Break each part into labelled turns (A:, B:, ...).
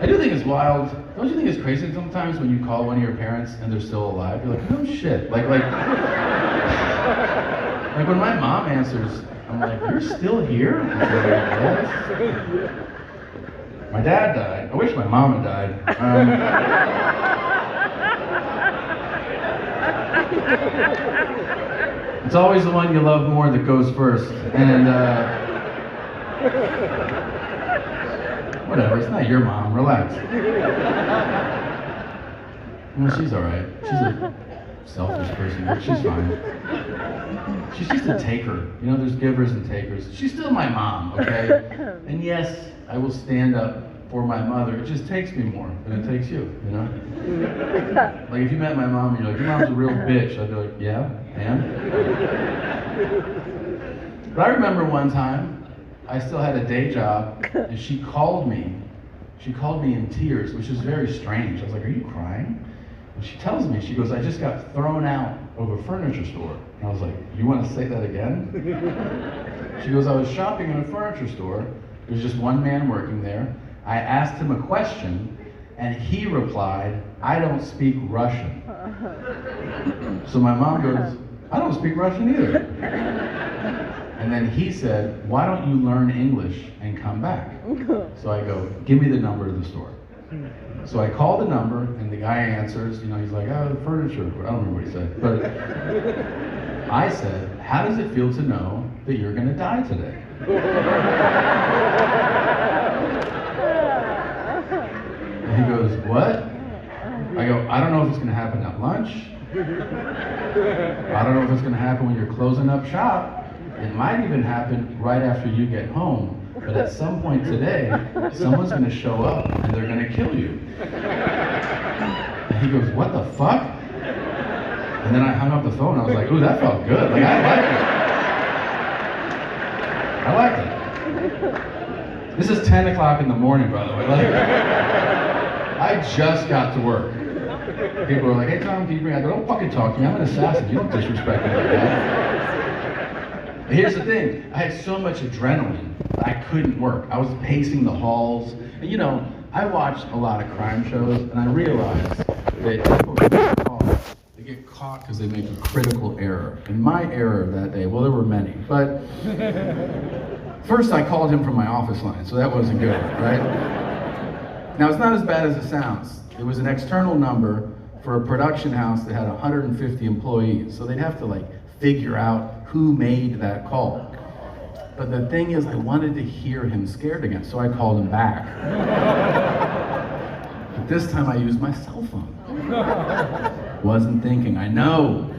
A: I do think it's wild. Don't you think it's crazy sometimes when you call one of your parents and they're still alive? You're like, oh shit. Like when my mom answers, I'm like, you're still here? And she's like, yes. My dad died. I wish my mom had died. It's always the one you love more that goes first. And whatever, it's not your mom, relax. Well, she's alright. She's a selfish person, but she's fine. She's just a taker. You know, there's givers and takers. She's still my mom, okay? And yes, I will stand up for my mother. It just takes me more than it takes you, you know? Like if you met my mom and you're like, your mom's a real bitch, I'd be like, yeah, and? But I remember one time, I still had a day job, and she called me. She called me in tears, which is very strange. I was like, are you crying? And she tells me, she goes, I just got thrown out of a furniture store. And I was like, you want to say that again? She goes, I was shopping in a furniture store. There was just one man working there. I asked him a question, and he replied, I don't speak Russian. So my mom goes, I don't speak Russian either. And then he said, why don't you learn English and come back? So I go, give me the number of the store. So I call the number, and the guy answers, you know, he's like, oh, the furniture. I don't remember what he said. But I said, how does it feel to know that you're going to die today? And he goes, what? I go, I don't know if it's going to happen at lunch. I don't know if it's going to happen when you're closing up shop. It might even happen right after you get home. But at some point today, someone's going to show up and they're going to kill you. And he goes, what the fuck? And then I hung up the phone. I was like, ooh, that felt good. Like, I liked it. This is 10 o'clock in the morning, by the way. Like, I just got to work. People are like, hey, Tom, can you bring I go, don't fucking talk to me. I'm an assassin. You don't disrespect me like that. But here's the thing. I had so much adrenaline. I couldn't work. I was pacing the halls. And you know, I watched a lot of crime shows, and I realized that people get caught because they make a critical error. And my error that day, well, there were many, but first I called him from my office line, so that wasn't good, right? Now, it's not as bad as it sounds. It was an external number for a production house that had 150 employees, so they'd have to like figure out who made that call. But the thing is, I wanted to hear him scared again, so I called him back. But this time I used my cell phone. Wasn't thinking, I know.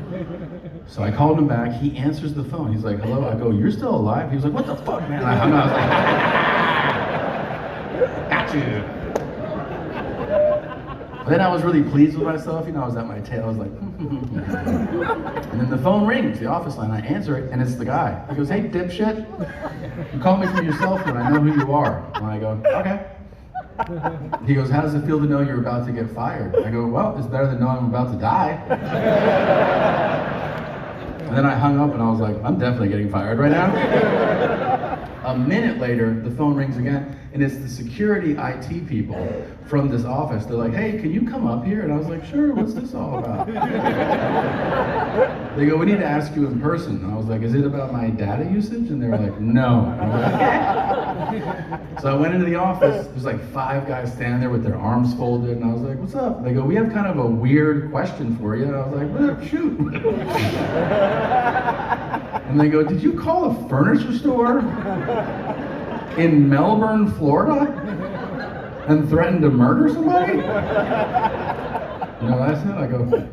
A: So I called him back, he answers the phone. He's like, hello, I go, you're still alive? He was like, what the fuck, man? I hung up, I was like, got you. But then I was really pleased with myself, you know, I was at my tail, I was like, and then the phone rings, the office line, I answer it, and it's the guy. He goes, hey, dipshit, you call me from your cell phone, I know who you are. And I go, okay. He goes, how does it feel to know you're about to get fired? I go, well, it's better than knowing I'm about to die. And then I hung up and I was like, I'm definitely getting fired right now. A minute later, the phone rings again, and it's the security IT people from this office. They're like, hey, can you come up here? And I was like, sure, what's this all about? They go, we need to ask you in person. And I was like, is it about my data usage? And they were like, no. And I was like, so I went into the office, there's like 5 guys standing there with their arms folded, and I was like, what's up? They go, we have kind of a weird question for you. And I was like, well, shoot. And they go, did you call a furniture store in Melbourne, Florida, and threaten to murder somebody? You know what I said? I go, no.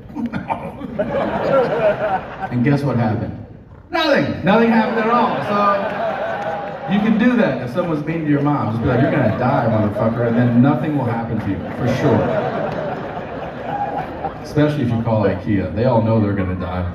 A: And guess what happened? Nothing! Nothing happened at all. So you can do that if someone's mean to your mom. Just be like, you're gonna die, motherfucker, and then nothing will happen to you, for sure. Especially if you call IKEA. They all know they're gonna die.